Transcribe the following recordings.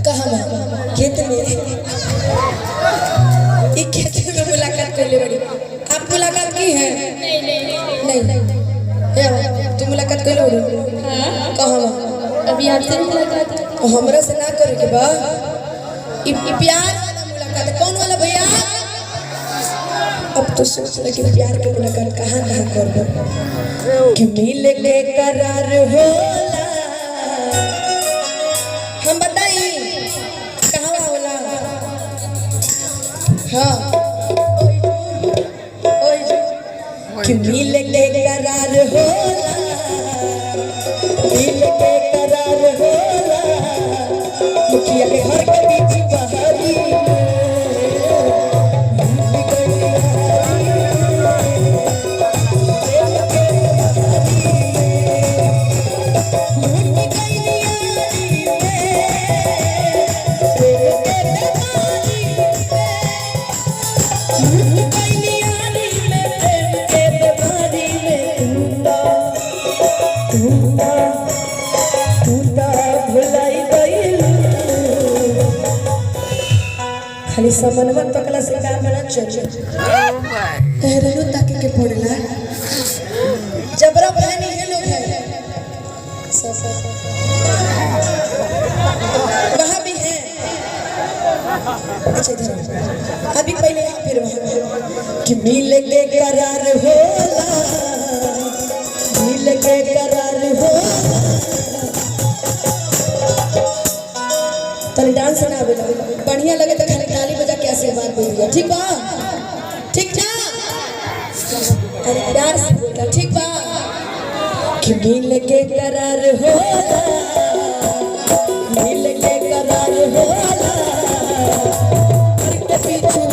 कहाँ खेत में एक खेत में मुलाकात कर ले बड़ी। आप मुलाकात की है? नहीं तू मुलाकात कर लो। कहाँ अभी आपसे मुलाकात हमरा से ना करे के बा। प्यार वाला मुलाकात कौन वाला भैया? अब तो सोच ले कि प्यार के मुलाकात कहाँ करबो कि मिले के करार होला। हम बताई कहाँ होला? हाँ कि मिले के करार होला, मिले के करार होला। मुखिया के घर के बीच बहारी खाली समनवन पकला से काम बना चल तेरे ताके के पड़ला जबरा फैनी है लोग है वहां भी है। अच्छा इधर अभी पहले फिर वहां कि मिल के करार होला, मिल के करार होला। तनी डांस ना बेला बढ़िया लगे तो खाली ताली बजा के आशीर्वाद दे दिया। ठीक बा? ठीक ना? अरे डांस बोला ठीक बा कि मिल के करार होला, मिल के करार होला। घर के पीछे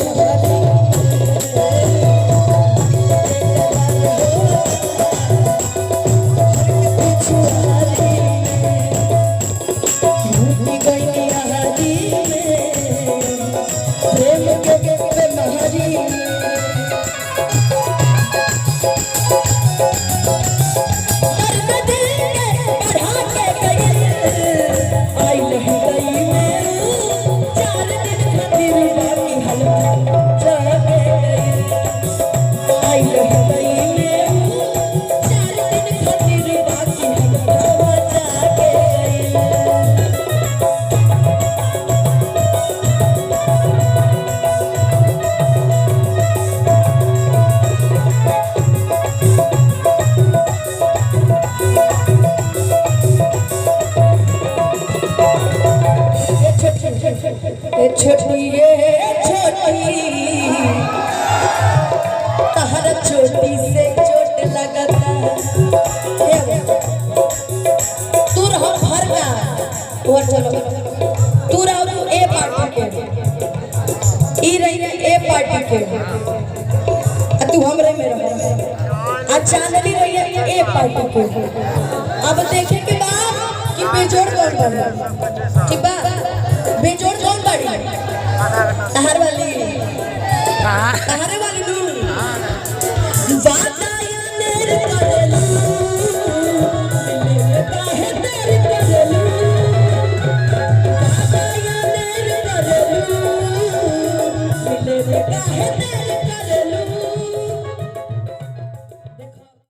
छोटी तहरा छोटी से चोट लगता। तू रहो घर का और चलो तू रहो ए पार्टी के ई रही ए पार्टी के तू हमरे में रहो। आ चांदनी रही ए पार्टी के। अब देखे के बाद कि बेजोड़ कौन बना। ठीक बा? बेजोड़ कौन बड़ी? तहार वाली तहारे वाली नू बात